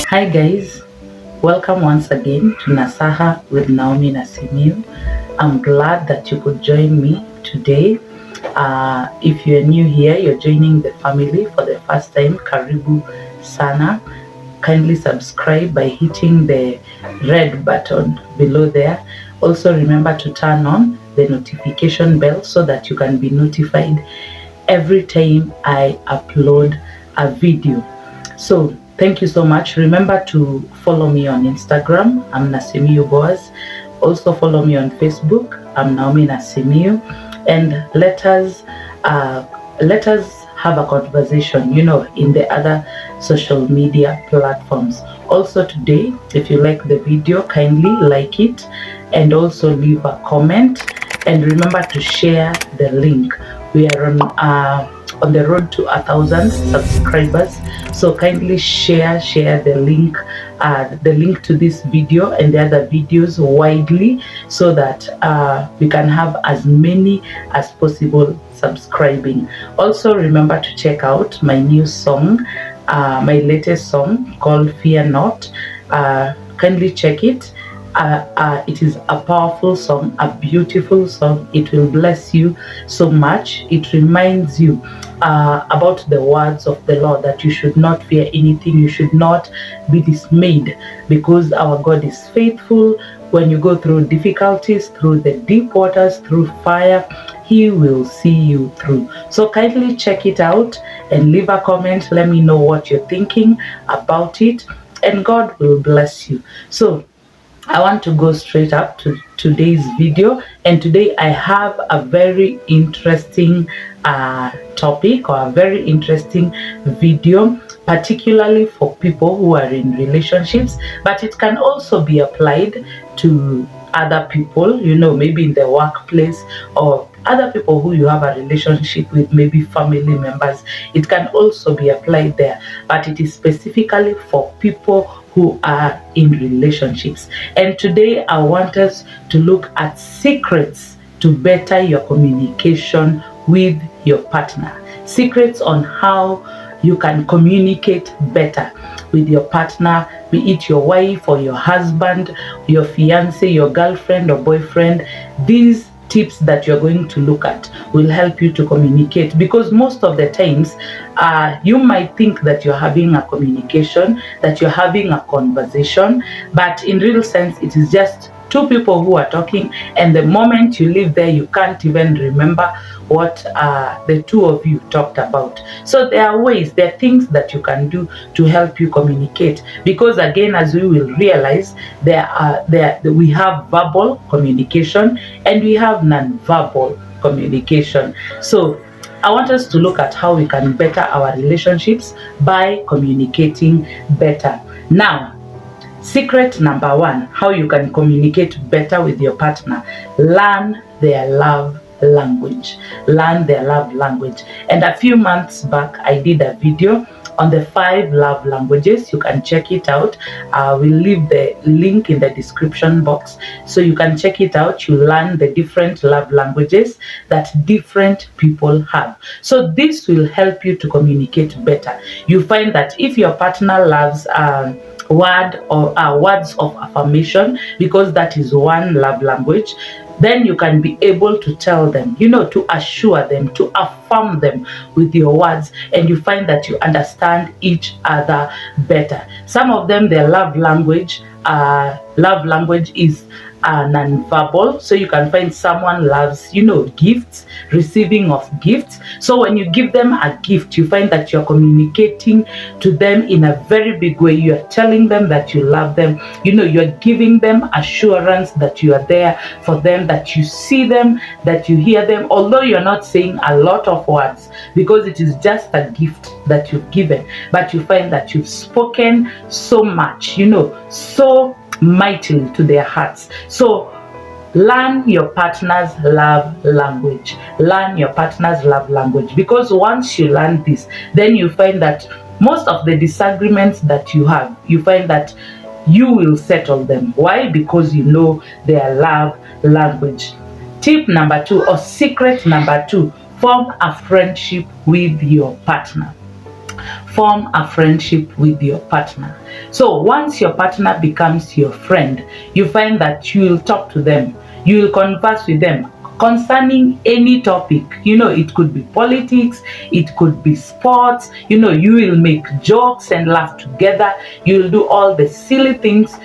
Hi guys, welcome once again to Nasaha with Naomi Nasimiu. I'm glad that you could join me today. If you're new here, you're joining the family for the first time, Karibu Sana. Kindly subscribe by hitting the red button below there. Also remember to turn on the notification bell so that you can be notified every time I upload a video. So thank you so much. Remember to follow me on Instagram. I'm Nasimiu Boaz. Also follow me on Facebook. I'm Naomi Nasimiu. And let us have a conversation, in the other social media platforms. Also today, if you like the video, kindly like it and also leave a comment. And remember to share the link. We are on the road to 1,000 subscribers, so kindly share the link to this video and the other videos widely so that we can have as many as possible subscribing. Also remember to check out my new song, my latest song called Fear Not. Kindly check it. It is a powerful song, a beautiful song. It will bless you so much. It reminds you about the words of the Lord, that you should not fear anything, you should not be dismayed, because our God is faithful. When you go through difficulties, through the deep waters, through fire, He will see you through. So kindly check it out and leave a comment. Let me know what you're thinking about it, and God will bless you. So I want to go straight up to today's video, and today I have a very interesting topic, or a very interesting video, particularly for people who are in relationships, but it can also be applied to other people, maybe in the workplace, or other people who you have a relationship with, maybe family members. It can also be applied there, but it is specifically for people who are in relationships. And today I want us to look at secrets to better your communication with your partner. Secrets on how you can communicate better with your partner, be it your wife or your husband, your fiance, your girlfriend or boyfriend. These tips that you're going to look at will help you to communicate, because most of the times you might think that you're having a communication, that you're having a conversation, but in real sense it is just two people who are talking, and the moment you leave there you can't even remember what the two of you talked about. So there are things that you can do to help you communicate, because again, as we will realize, we have verbal communication and we have non-verbal communication. So I want us to look at how we can better our relationships by communicating better. Now, secret number one, how you can communicate better with your partner: learn their love language. Learn their love language. And a few months back, I did a video on the 5 love languages. You can check it out. We'll leave the link in the description box so you can check it out. You learn the different love languages that different people have. So this will help you to communicate better. You find that if your partner loves words of affirmation, because that is one love language, then you can be able to tell them, to assure them, to affirm them with your words, and you find that you understand each other better. Some of them, their love language is non-verbal. So you can find someone loves, gifts, receiving of gifts. So when you give them a gift, you find that you're communicating to them in a very big way. You're telling them that you love them. You're giving them assurance that you are there for them, that you see them, that you hear them, although you're not saying a lot of words, because it is just a gift that you've given. But you find that you've spoken so much, so mightily to their hearts. So learn your partner's love language. Learn your partner's love language, because once you learn this, then you find that most of the disagreements that you have, you find that you will settle them. Why? Because you know their love language. Tip number 2, or secret number 2, form a friendship with your partner. Form a friendship with your partner. So once your partner becomes your friend, you find that you will talk to them, you will converse with them concerning any topic. It could be politics, it could be sports. You will make jokes and laugh together. You will do all the silly things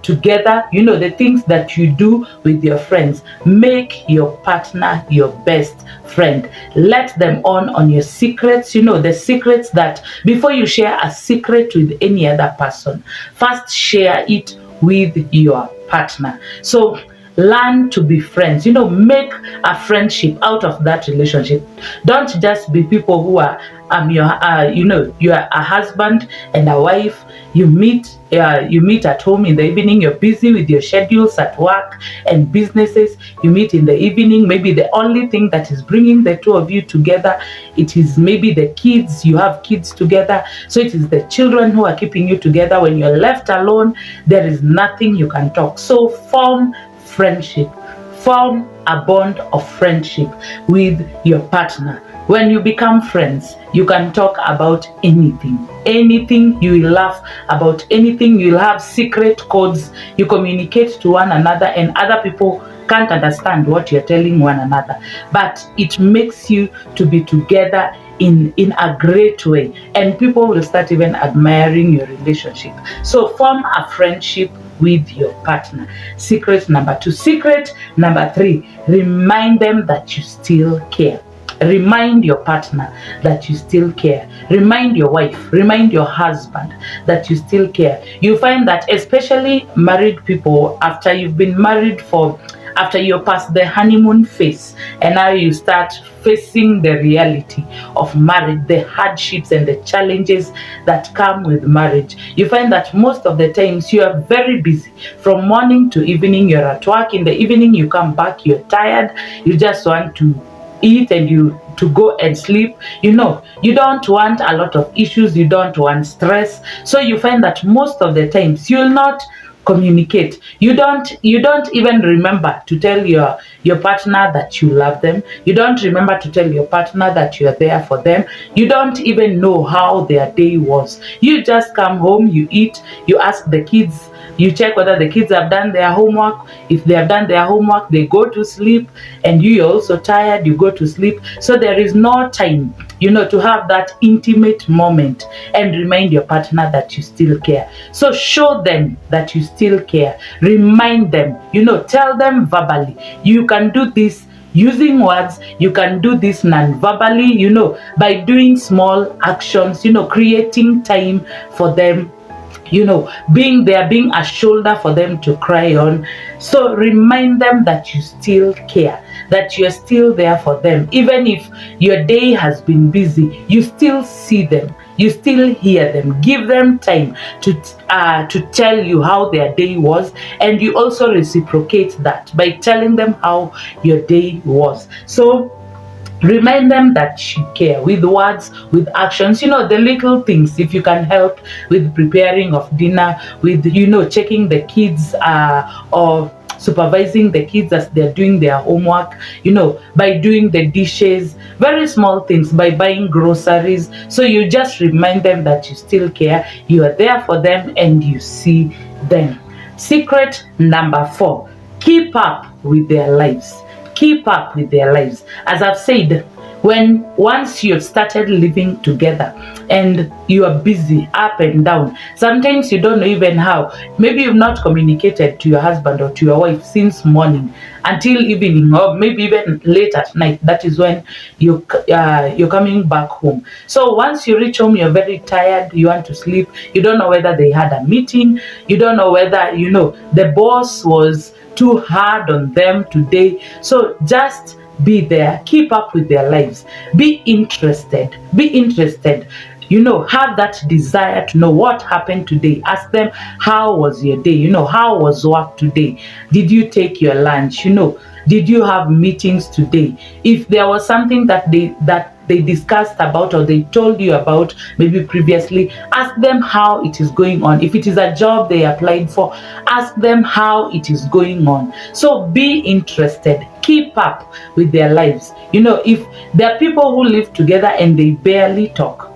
together. The things that you do with your friends. Make your partner your best friend. Let them on your secrets. The secrets that before you share a secret with any other person, first share it with your partner. So learn to be friends. Make a friendship out of that relationship. Don't just be people who are you are a husband and a wife. You meet at home in the evening. You're busy with your schedules at work and businesses. You meet in the evening. Maybe the only thing that is bringing the two of you together, it is maybe the kids. You have kids together, so it is the children who are keeping you together. When you're left alone, there is nothing you can talk. So form friendship. Form a bond of friendship with your partner. When you become friends, you can talk about anything. You will laugh about anything. You will have secret codes. You communicate to one another, and other people can't understand what you're telling one another. But it makes you to be together in a great way, and people will start even admiring your relationship. So form a friendship with your partner. Secret number 2. Secret number 3, remind them that you still care. Remind your partner that you still care. Remind your wife, remind your husband that you still care. You find that especially married people, after you've been married after you're past the honeymoon phase, and now you start facing the reality of marriage, the hardships and the challenges that come with marriage, you find that most of the times you are very busy. From morning to evening, you're at work. In the evening, you come back, you're tired, you just want to eat and to go and sleep. You don't want a lot of issues, you don't want stress. So you find that most of the times you'll not communicate. You don't even remember to tell your partner that you love them. You don't remember to tell your partner that you are there for them. You don't even know how their day was. You just come home, you eat, you ask the kids, you check whether the kids have done their homework. If they have done their homework, they go to sleep, and you're also tired, you go to sleep. So there is no time to have that intimate moment and remind your partner that you still care. So show them that you still care. Remind them, tell them verbally. You can do this using words, you can do this non-verbally, by doing small actions, creating time for them, being there, being a shoulder for them to cry on. So remind them that you still care, that you're still there for them. Even if your day has been busy, you still see them, you still hear them. Give them time to tell you how their day was, and you also reciprocate that by telling them how your day was. So remind them that you care with words, with actions, the little things. If you can help with preparing of dinner, with checking the kids or supervising the kids as they're doing their homework, by doing the dishes, very small things, by buying groceries. So you just remind them that you still care, you are there for them, and you see them. Secret number 4, keep up with their lives. Keep up with their lives. As I've said, once you've started living together and you are busy up and down, sometimes you don't know even how. Maybe you've not communicated to your husband or to your wife since morning until evening, or maybe even late at night. That is when you're coming back home. So once you reach home, you're very tired, you want to sleep. You don't know whether they had a meeting, you don't know whether the boss was too hard on them today. So just be there, keep up with their lives, be interested, have that desire to know what happened today. Ask them, how was your day? How was work today? Did you take your lunch? Did you have meetings today? If there was something that they discussed about, or they told you about maybe previously, ask them how it is going on. If it is a job they applied for, ask them how it is going on. So be interested, keep up with their lives. If there are people who live together and they barely talk,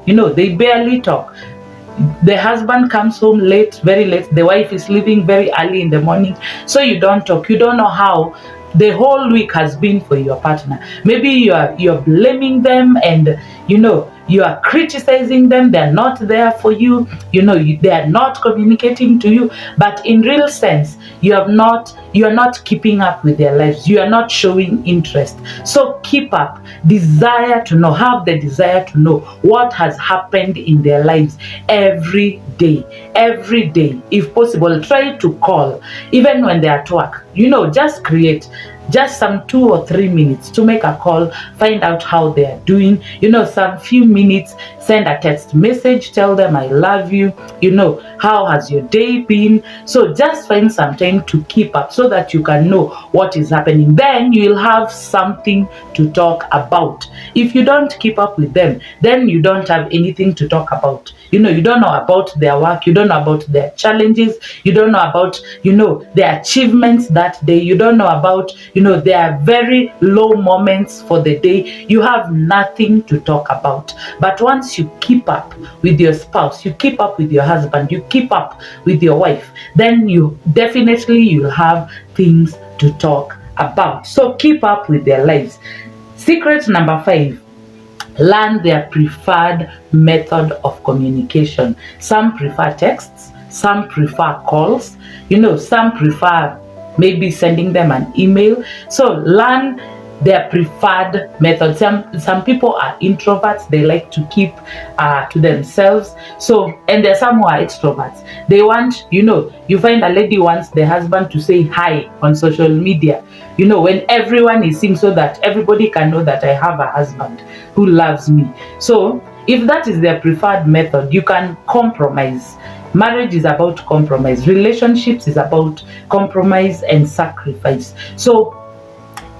the husband comes home late, very late, the wife is leaving very early in the morning, so you don't talk. You don't know how the whole week has been for your partner. Maybe you're blaming them, and you are criticizing them. They're not there for you. They are not communicating to you. But in real sense, you are not keeping up with their lives. You are not showing interest. So keep up. Have the desire to know what has happened in their lives every day. Every day, if possible, try to call, even when they're at work. Just create just some 2 or 3 minutes to make a call, find out how they are doing. Some few minutes, send a text message, tell them I love you. How has your day been? So just find some time to keep up, so that you can know what is happening. Then you'll have something to talk about. If you don't keep up with them, then you don't have anything to talk about. You don't know about their work, you don't know about their challenges, you don't know about their achievements that day, you don't know about their very low moments for the day. You have nothing to talk about. But once you keep up with your spouse, you keep up with your husband, you keep up with your wife, then you'll have things to talk about. So keep up with their lives. Secret number 5: learn their preferred method of communication. Some prefer texts, some prefer calls, some prefer maybe sending them an email. So learn their preferred method. Some people are introverts, they like to keep to themselves. So, and there are some who are extroverts. They want, you find a lady wants the husband to say hi on social media, when everyone is seeing, so that everybody can know that I have a husband who loves me. So if that is their preferred method, you can compromise. Marriage is about compromise. Relationships is about compromise and sacrifice. So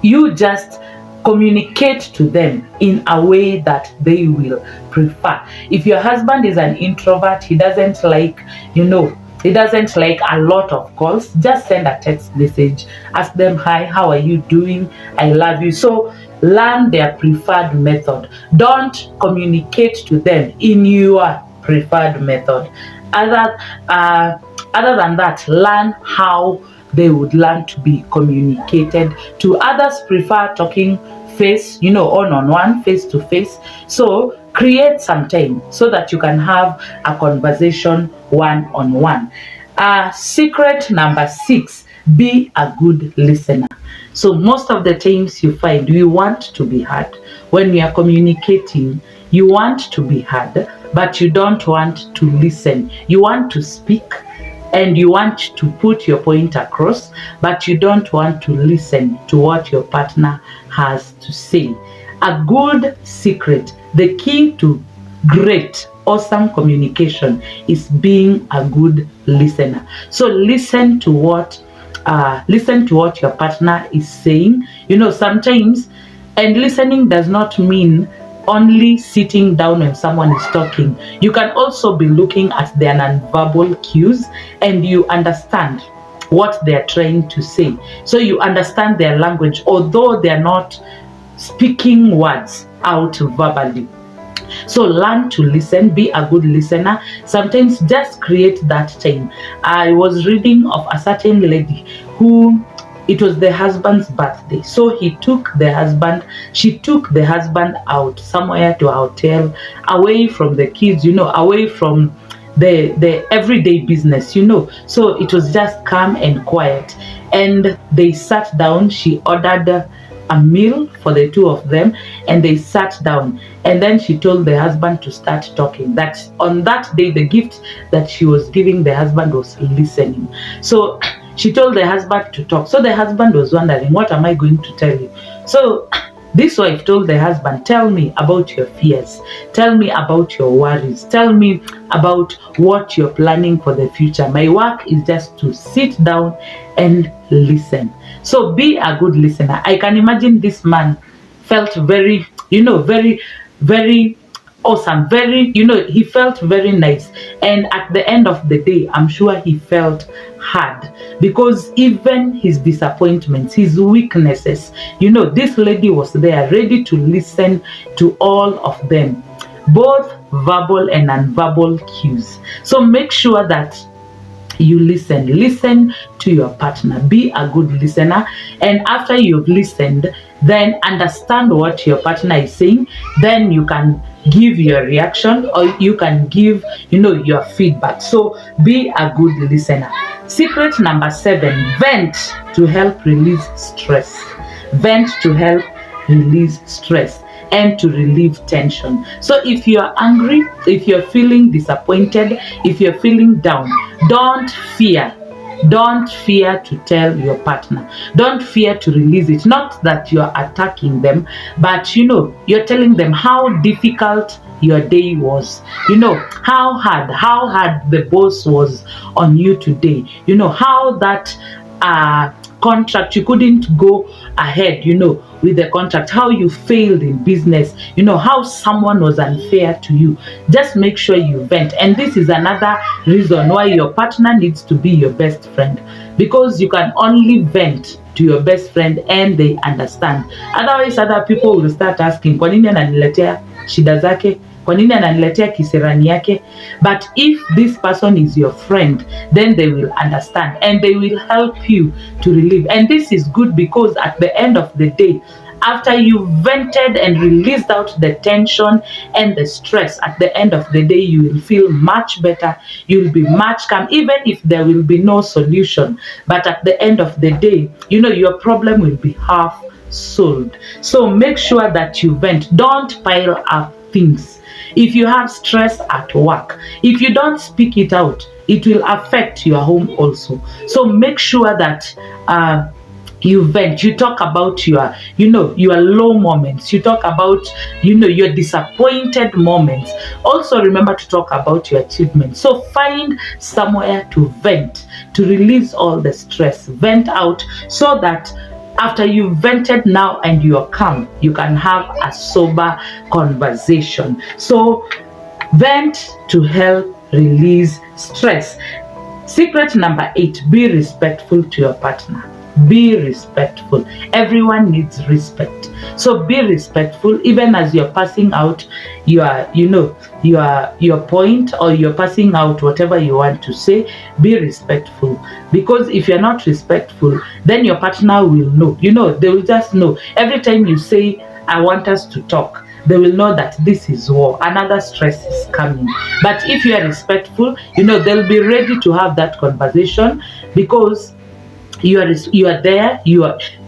you just communicate to them in a way that they will prefer. If your husband is an introvert, he doesn't like a lot of calls, just send a text message, ask them, hi, how are you doing, I love you. So learn their preferred method. Don't communicate to them in your preferred method. Other than that, learn how they would learn to be communicated to. Others prefer talking one-on-one, face-to-face. So create some time so that you can have a conversation one-on-one. Secret number 6: be a good listener. So most of the times you find we want to be heard. When we are communicating, you want to be heard, but you don't want to listen. You want to speak and you want to put your point across, but you don't want to listen to what your partner has to say. A good secret, the key to great, awesome communication, is being a good listener. So listen to what your partner is saying. Sometimes, and listening does not mean only sitting down when someone is talking. You can also be looking at their nonverbal cues, and you understand what they're trying to say. So you understand their language, although they're not speaking words out verbally. So learn to listen, be a good listener. Sometimes just create that time. I was reading of a certain lady who, it was the husband's birthday, so she took the husband out somewhere to a hotel, away from the kids, away from the everyday business, so it was just calm and quiet. And they sat down. She ordered a meal for the two of them, and they sat down, and then she told the husband to start talking. That on that day, the gift that she was giving the husband was listening. So she told the husband to talk. So the husband was wondering, what am I going to tell you? So this wife told the husband, tell me about your fears, tell me about your worries, tell me about what you're planning for the future. My work is just to sit down and listen. So be a good listener. I can imagine this man felt very, very awesome, he felt very nice. And at the end of the day, I'm sure he felt hard, because even his disappointments, his weaknesses, this lady was there ready to listen to all of them. both verbal and nonverbal cues. So make sure that you listen to your partner. Be a good listener, and after you've listened, then understand what your partner is saying. Then you can give your reaction, or you can give your feedback. So be a good listener. Secret number 7: vent to help release stress. Vent to help release stress and to relieve tension. So if you're angry, if you're feeling disappointed, if you're feeling down, don't fear to tell your partner. Don't fear to release it. Not that you're attacking them, but you're telling them how difficult your day was, how hard the boss was on you today, how that contract, you couldn't go ahead with the contract, how you failed in business, how someone was unfair to you. Just make sure you vent. And this is another reason why your partner needs to be your best friend, because you can only vent to your best friend and they understand. Otherwise, other people will start asking, kwa nini ananiletea shida zake, kwa nini ananiletea kisirani yake? But if this person is your friend, then they will understand and they will help you to relieve. And this is good, because at the end of the day, after you vented and released out the tension and the stress, at the end of the day, you will feel much better. You will be much calm, even if there will be no solution. But at the end of the day, your problem will be half solved. So make sure that you vent. Don't pile up things. If you have stress at work, if you don't speak it out, it will affect your home also. So make sure that you vent. You talk about your low moments. You talk about your disappointed moments. Also remember to talk about your achievements. So find somewhere to vent, to release all the stress. Vent out, so that after you vented now and you are calm, you can have a sober conversation. So vent to help release stress. Secret number 8: be respectful to your partner. Be respectful. Everyone needs respect. So be respectful, even as you're passing out your point, or you're passing out whatever you want to say. Be respectful, because if you're not respectful, then your partner will know. They will just know. Every time you say, I want us to talk, they will know that this is war. Another stress is coming. But if you are respectful, they'll be ready to have that conversation, because you are there.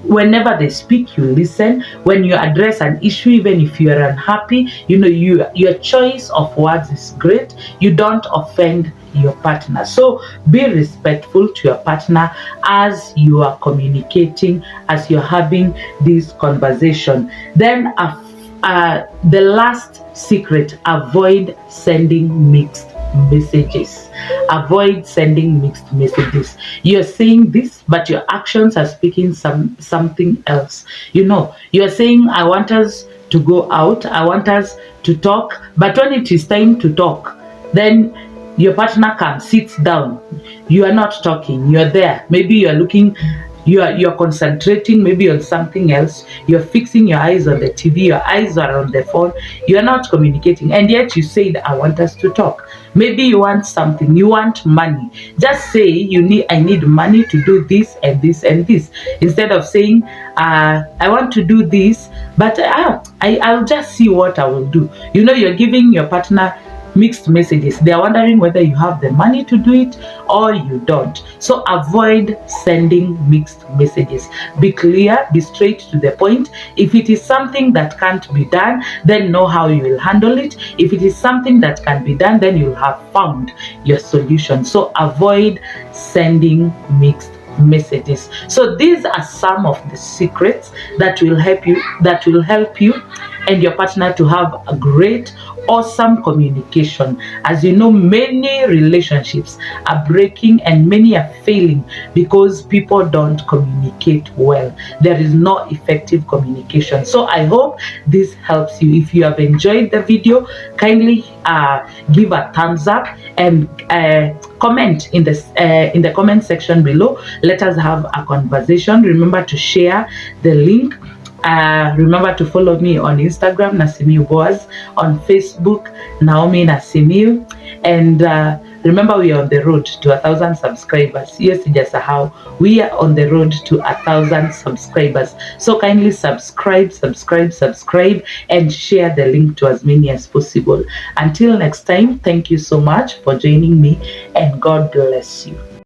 Whenever they speak, you listen. When you address an issue, even if you are unhappy, your choice of words is great. You don't offend your partner. So be respectful to your partner as you are communicating, as you're having this conversation. Then the last secret: avoid sending mixed messages. Avoid sending mixed messages. You're saying this, but your actions are speaking something else. You're saying, I want us to go out, I want us to talk, but when it is time to talk, then your partner comes, sits down. You are not talking. You're there. Maybe you're looking. You're concentrating maybe on something else. You're fixing your eyes on the TV. Your eyes are on the phone. You're not communicating, and yet you said, I want us to talk. Maybe you want something. You want money. Just say, I need money to do this and this and this, instead of saying, I want to do this, but I'll just see what I will do. You're giving your partner mixed messages. They are wondering whether you have the money to do it or you don't. So avoid sending mixed messages. Be clear, be straight to the point. If it is something that can't be done, then know how you will handle it. If it is something that can be done, then you'll have found your solution. So avoid sending mixed messages. So these are some of the secrets that will help you and your partner to have a great, awesome communication. As you know, many relationships are breaking and many are failing because people don't communicate well. There is no effective communication. So I hope this helps you. If you have enjoyed the video, kindly give a thumbs up and comment in the comment section below. Let us have a conversation. Remember to share the link Remember to follow me on Instagram, Nasimiu Boaz, on Facebook, Naomi Nasimiu, and remember we are on the road to 1,000 subscribers. Yes, sijasahau, we are on the road to 1,000 subscribers. So kindly subscribe, and share the link to as many as possible. Until next time, thank you so much for joining me, and God bless you.